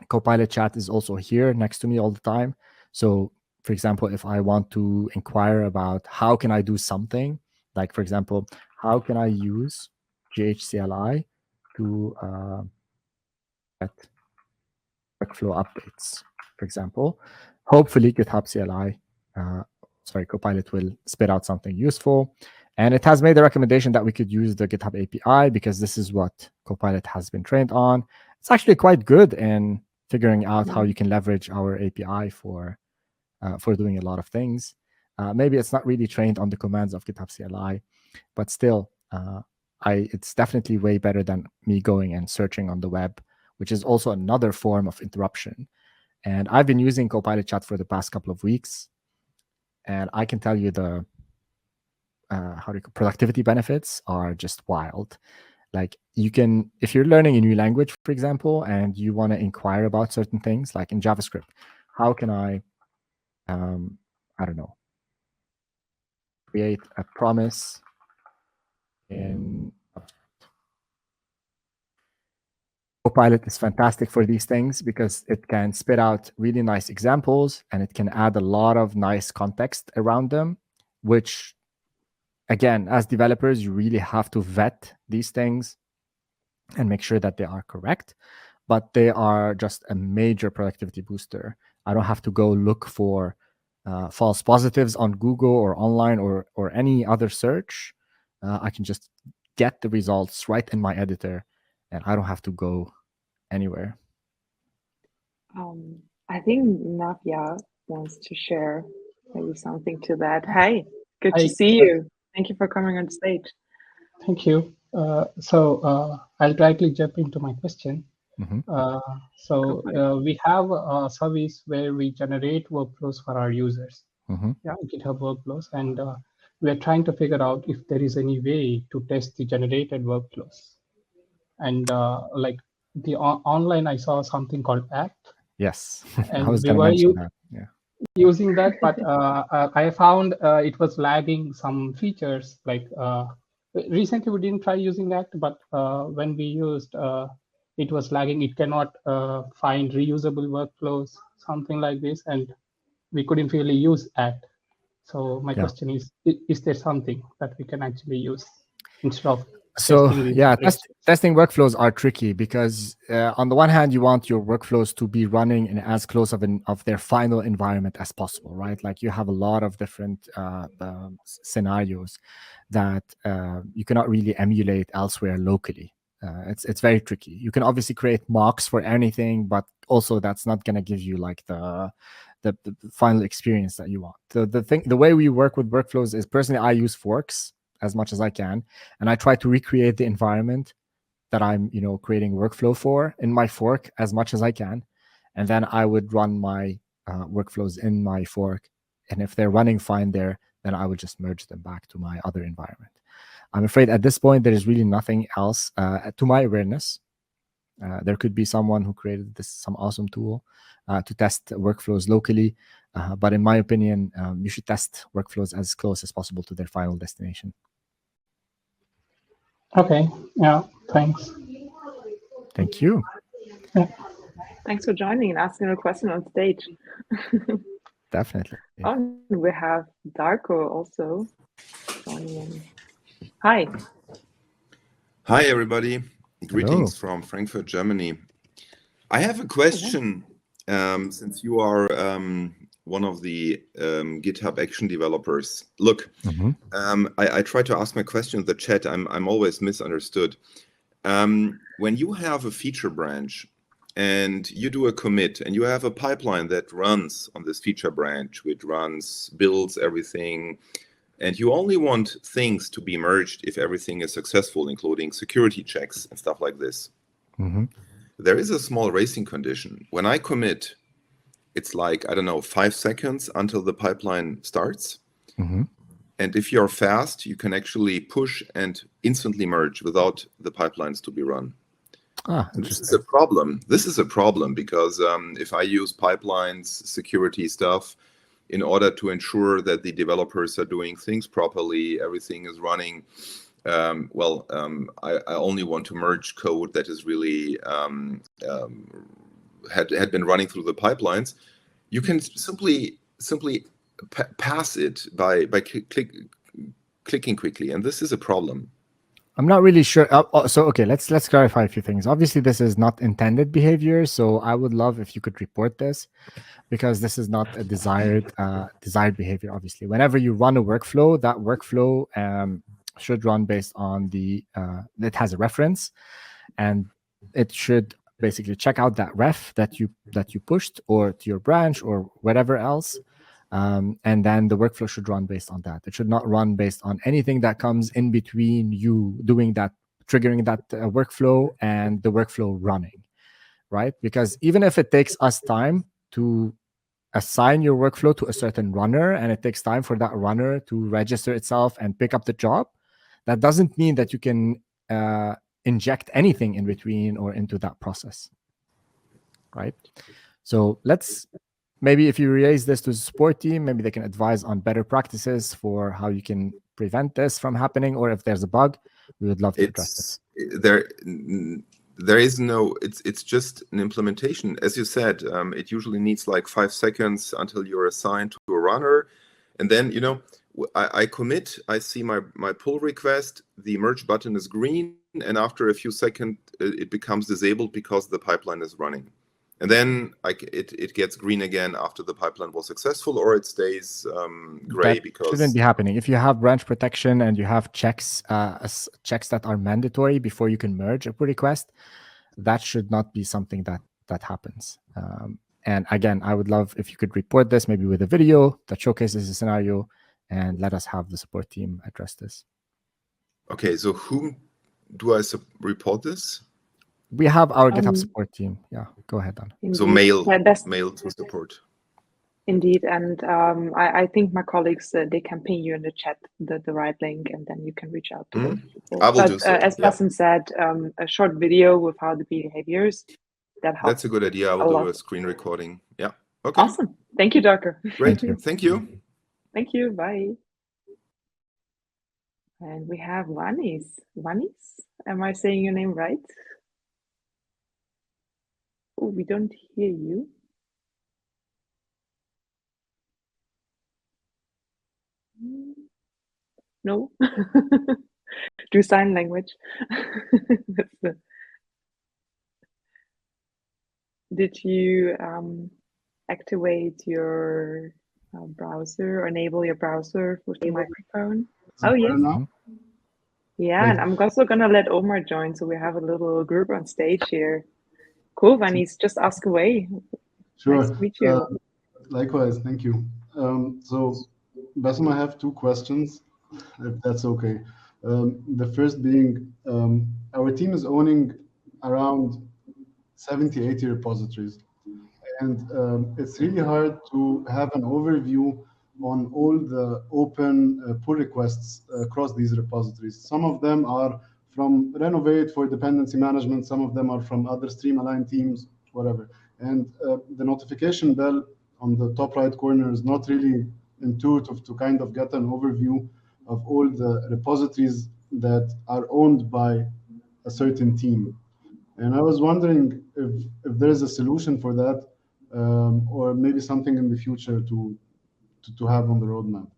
Copilot chat is also here next to me all the time. So for example, if I want to inquire about how can I do something, like for example, how can I use GHCLI to get workflow updates, for example, hopefully GitHub CLI, Copilot will spit out something useful. And it has made the recommendation that we could use the GitHub API because this is what Copilot has been trained on. It's actually quite good in figuring out how you can leverage our API for doing a lot of things. Maybe it's not really trained on the commands of GitHub CLI, but still, it's definitely way better than me going and searching on the web, which is also another form of interruption. And I've been using Copilot Chat for the past couple of weeks, and I can tell you the productivity benefits are just wild. Like you can, if you're learning a new language, for example, and you want to inquire about certain things, like in JavaScript, how can I don't know, create a promise in Copilot is fantastic for these things because it can spit out really nice examples and it can add a lot of nice context around them, which again, as developers, you really have to vet these things and make sure that they are correct, but they are just a major productivity booster. I don't have to go look for false positives on Google or online or any other search. I can just get the results right in my editor and I don't have to go anywhere. I think Navya wants to share maybe something to that. Hi, good to see you. Thank you for coming on stage. Thank you. I'll directly jump into my question. We have a service where we generate workflows for our users, GitHub workflows, and we are trying to figure out if there is any way to test the generated workflows. And like the online, I saw something called Act. Yes, and I was going to mention that. Yeah. Using that, but I found it was lagging some features. Like recently, we didn't try using that, but when we used, it was lagging. It cannot find reusable workflows, something like this, and we couldn't really use Act. So my question is there something that we can actually use instead of testing workflows are tricky because on the one hand, you want your workflows to be running in as close of their final environment as possible, right? Like you have a lot of different scenarios that you cannot really emulate elsewhere locally. It's very tricky. You can obviously create mocks for anything, but also that's not going to give you like the final experience that you want. The way we work with workflows is personally, I use forks as much as I can, and I try to recreate the environment that I'm, creating workflow for in my fork as much as I can, and then I would run my workflows in my fork. And if they're running fine there, then I would just merge them back to my other environment. I'm afraid at this point, there is really nothing else to my awareness. There could be someone who created some awesome tool to test workflows locally. But in my opinion, you should test workflows as close as possible to their final destination. Okay. Yeah. Thanks. Thank you. Yeah. Thanks for joining and asking a question on stage. Definitely. Oh, we have Darko also joining in. Hi. Hi, everybody. Greetings from Frankfurt, Germany. I have a question. Since you are one of the GitHub Action developers. Look, I try to ask my question in the chat. I'm always misunderstood. When you have a feature branch and you do a commit and you have a pipeline that runs on this feature branch, which runs, builds everything, and you only want things to be merged if everything is successful, including security checks and stuff like this. There is a small racing condition. When I commit, it's like, I don't know, 5 seconds until the pipeline starts. And if you're fast, you can actually push and instantly merge without the pipelines to be run. This is a problem. This is a problem because if I use pipelines, security stuff, in order to ensure that the developers are doing things properly, everything is running, I only want to merge code that is really had been running through the pipelines. You can simply pass it by clicking quickly, and this is a problem. I'm not really sure. So okay, let's clarify a few things. Obviously, this is not intended behavior, so I would love if you could report this, because this is not a desired behavior. Obviously, whenever you run a workflow, that workflow should run based on it has a reference, and it should basically check out that ref that you pushed, or to your branch or whatever else. And then the workflow should run based on that. It should not run based on anything that comes in between you doing that, triggering that workflow and the workflow running, right? Because even if it takes us time to assign your workflow to a certain runner, and it takes time for that runner to register itself and pick up the job, that doesn't mean that you can inject anything in between or into that process, right? So maybe if you raise this to the support team, maybe they can advise on better practices for how you can prevent this from happening, or if there's a bug, we would love to address it. There is no, it's just an implementation. As you said, it usually needs like 5 seconds until you're assigned to a runner. And then, I commit, I see my pull request, the merge button is green, and after a few seconds, it becomes disabled because the pipeline is running. And then it gets green again after the pipeline was successful, or it stays gray because shouldn't be happening. If you have branch protection and you have checks that are mandatory before you can merge a pull request, that should not be something that happens. And again, I would love if you could report this, maybe with a video that showcases the scenario, and let us have the support team address this. Okay, so whom do I report this? We have our GitHub support team. Yeah, go ahead, Anna. So mail to support. Indeed, and I think my colleagues, they can ping you in the chat the right link, and then you can reach out to those people. I will do so. As Bassem said, a short video with how the behaviors, that helps. That's a good idea. I will do a screen recording. Yeah. Okay. Awesome. Thank you, Darko. Great. Thank you. Thank you. Bye. And we have Vanis. Vanis? Am I saying your name right? Oh, we don't hear you. No. Do sign language. Did you activate your browser or enable your browser with the microphone? Oh, yes. Yeah, and I'm also going to let Omar join, so we have a little group on stage here. Cool, Vanis, just ask away. Sure. Nice to meet you. Likewise, thank you. So, Bassem, I have 2 questions, if that's okay. The first being, our team is owning around 70, 80 repositories. and it's really hard to have an overview on all the open pull requests across these repositories. Some of them are from Renovate for dependency management. Some of them are from other streamlined teams, whatever. And the notification bell on the top right corner is not really intuitive to kind of get an overview of all the repositories that are owned by a certain team. And I was wondering if there's a solution for that, or maybe something in the future to have on the roadmap.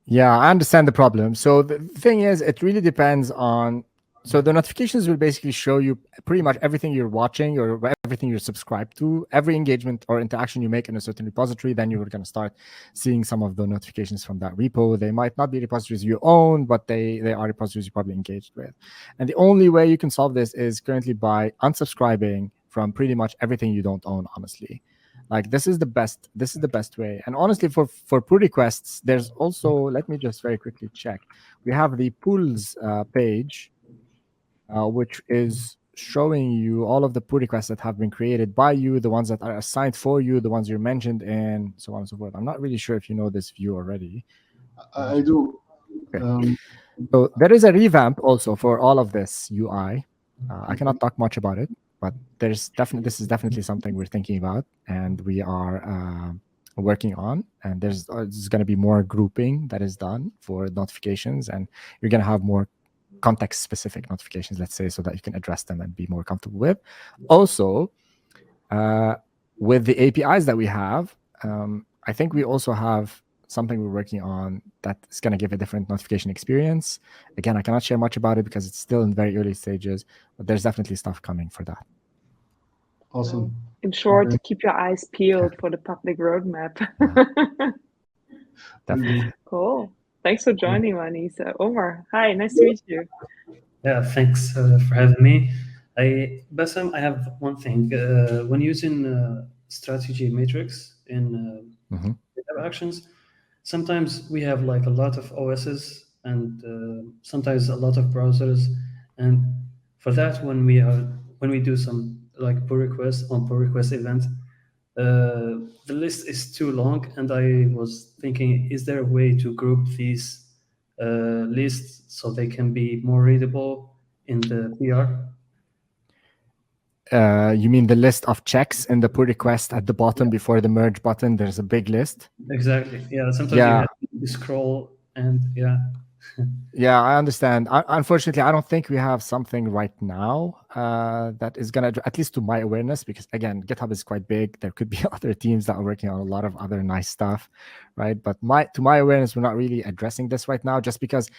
Yeah, I understand the problem. So the thing is, it really depends on. So the notifications will basically show you pretty much everything you're watching or everything you're subscribed to, every engagement or interaction you make in a certain repository. Then you're going to start seeing some of the notifications from that repo. They might not be repositories you own, but they are repositories you're probably engaged with. And the only way you can solve this is currently by unsubscribing from pretty much everything you don't own, honestly. Like this is the best way. And honestly, for pull requests, there's also, let me just very quickly check. We have the pulls page, which is showing you all of the pull requests that have been created by you, the ones that are assigned for you, the ones you're mentioned in, so on and so forth. I'm not really sure if you know this view already. I do. Okay. So there is a revamp also for all of this UI. I cannot talk much about it, but this is definitely something we're thinking about and we are working on. And there's going to be more grouping that is done for notifications, and you're going to have more context-specific notifications, let's say, so that you can address them and be more comfortable with. Also, with the APIs that we have, I think we also have something we're working on that is going to give a different notification experience. Again, I cannot share much about it because it's still in very early stages, but there's definitely stuff coming for that. Awesome. In short, keep your eyes peeled for the public roadmap. Definitely. Cool. Thanks for joining, Vanessa. Omar, hi, nice to meet you. Yeah, thanks for having me. Bassem, I have one thing. When using strategy matrix in GitHub Actions, sometimes we have like a lot of OSs and sometimes a lot of browsers. And for that, when we do some like pull request on pull request event, the list is too long, and I was thinking, is there a way to group these lists so they can be more readable in the PR? You mean the list of checks in the pull request at the bottom before the merge button? There's a big list. Exactly. Yeah. Sometimes you have to scroll and yeah. Yeah, I understand. Unfortunately, I don't think we have something right now that is going to, at least to my awareness, because again, GitHub is quite big. There could be other teams that are working on a lot of other nice stuff, right? But to my awareness, we're not really addressing this right now, just because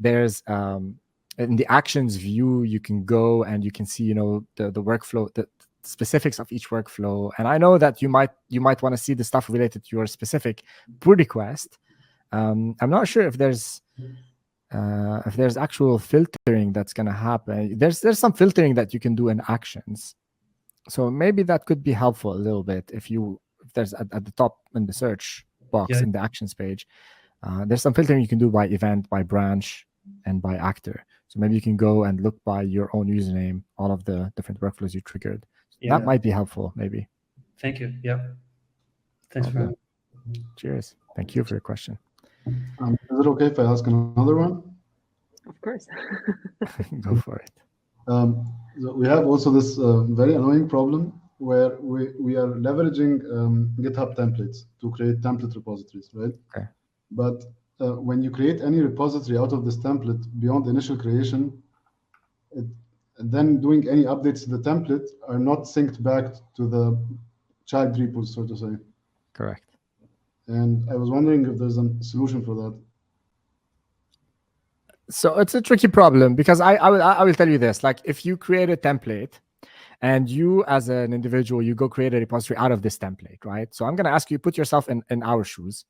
there's in the actions view, you can go and you can see, the workflow, the specifics of each workflow. And I know that you might want to see the stuff related to your specific pull request. I'm not sure if there's actual filtering that's going to happen. There's some filtering that you can do in actions, so maybe that could be helpful a little bit if there's at the top in the search box in the actions page, there's some filtering you can do by event, by branch, and by actor. So maybe you can go and look by your own username all of the different workflows you triggered. That might be helpful, maybe. Thank you. Yeah, thanks for having me. Cheers. Thank you for your question. Is it okay if I ask another one? Of course. Go for it. So we have also this very annoying problem where we are leveraging GitHub templates to create template repositories, right? Okay. But when you create any repository out of this template beyond initial creation, then doing any updates to the template are not synced back to the child repos, so to say. Correct. And I was wondering if there's a solution for that. So it's a tricky problem because I will tell you this. Like, if you create a template and you as an individual, you go create a repository out of this template, right? So I'm going to ask you, put yourself in our shoes.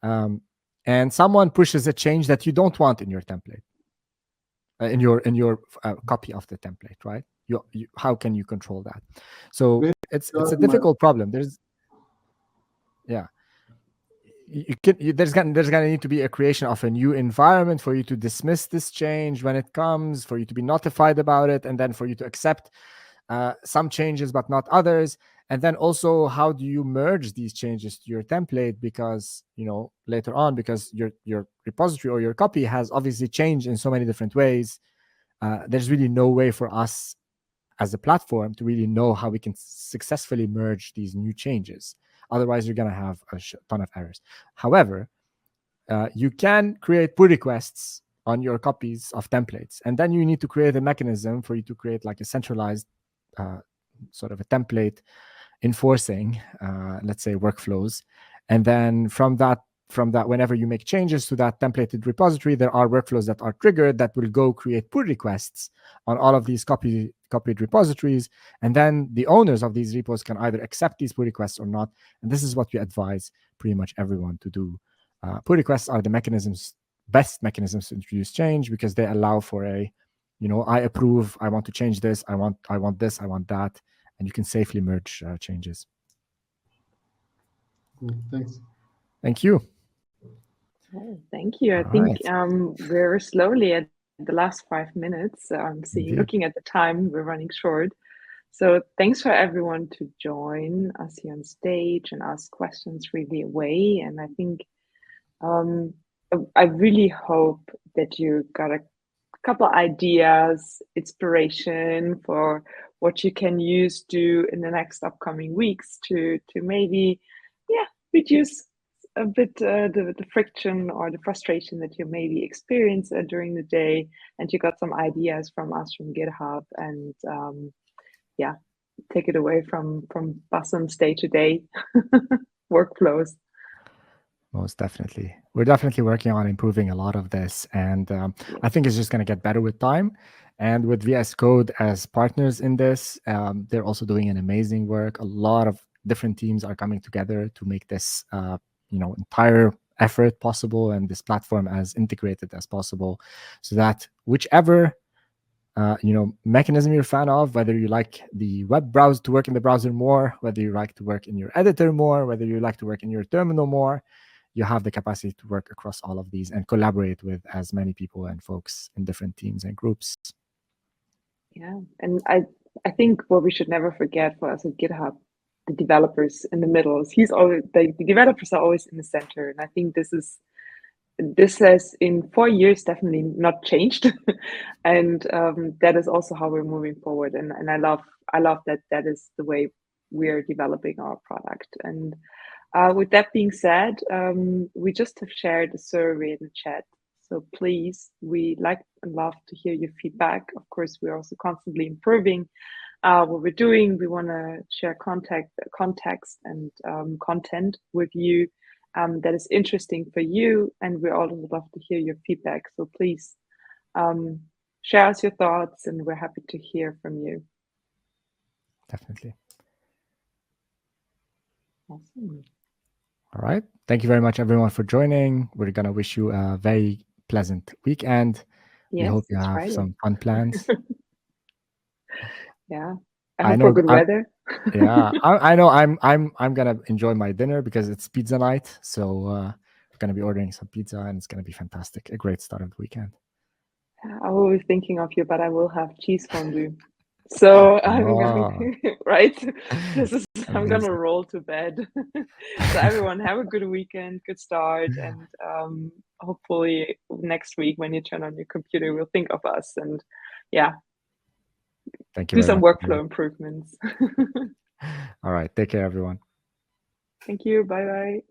And someone pushes a change that you don't want in your template, in your copy of the template, right? How can you control that? So it's a difficult problem. There's gonna need to be a creation of a new environment for you to dismiss this change when it comes, for you to be notified about it, and then for you to accept some changes but not others. And then also, how do you merge these changes to your template? Because, later on, because your repository or your copy has obviously changed in so many different ways, there's really no way for us as a platform to really know how we can successfully merge these new changes. Otherwise, you're going to have a ton of errors. However, you can create pull requests on your copies of templates, and then you need to create a mechanism for you to create like a centralized sort of a template enforcing, let's say, workflows. And then from that, whenever you make changes to that templated repository, there are workflows that are triggered that will go create pull requests on all of these copied repositories. And then the owners of these repos can either accept these pull requests or not. And this is what we advise pretty much everyone to do. Pull requests are the best mechanisms to introduce change, because they allow for a, I approve, I want to change this, I want this, I want that, and you can safely merge changes. Cool. Thanks. Thank you. Oh, thank you. I All think right. we're slowly at the last 5 minutes. Indeed. Looking at the time, we're running short. So thanks for everyone to join us here on stage and ask questions really away. And I think I really hope that you got a couple ideas, inspiration for what you can do in the next upcoming weeks to maybe, reduce a bit the friction or the frustration that you maybe experience during the day. And you got some ideas from us from GitHub, and take it away from Bassem's day-to-day workflows. Most definitely. We're definitely working on improving a lot of this. And I think it's just going to get better with time. And with VS Code as partners in this, they're also doing an amazing work. A lot of different teams are coming together to make this entire effort possible, and this platform as integrated as possible, so that whichever mechanism you're a fan of, whether you like the web browser to work in the browser more, whether you like to work in your editor more, whether you like to work in your terminal more, you have the capacity to work across all of these and collaborate with as many people and folks in different teams and groups. Yeah, and I think what we should never forget for us at GitHub, the developers in the middle. He's always the developers are always in the center, and I think this has in 4 years definitely not changed, and that is also how we're moving forward. And I love that is the way we're developing our product. And with that being said, we just have shared a survey in the chat. So please, we like and love to hear your feedback. Of course, we're also constantly improving what we're doing. We want to share context and content with you that is interesting for you. And we also would love to hear your feedback. So please share us your thoughts, and we're happy to hear from you. Definitely. Awesome. All right. Thank you very much, everyone, for joining. We're going to wish you a very pleasant weekend. Yes, we hope you it's have Friday. some fun plans. Yeah, I hope for good weather. Yeah, I know. I'm gonna enjoy my dinner because it's pizza night. So we're gonna be ordering some pizza, and it's gonna be fantastic. A great start of the weekend. I was thinking of you, but I will have cheese fondue. So I'm going right. I'm gonna roll to bed. So everyone, have a good weekend, good start, and hopefully next week when you turn on your computer, we'll think of us, and thank you. Do some workflow improvements. All right, take care, everyone. Thank you. Bye bye.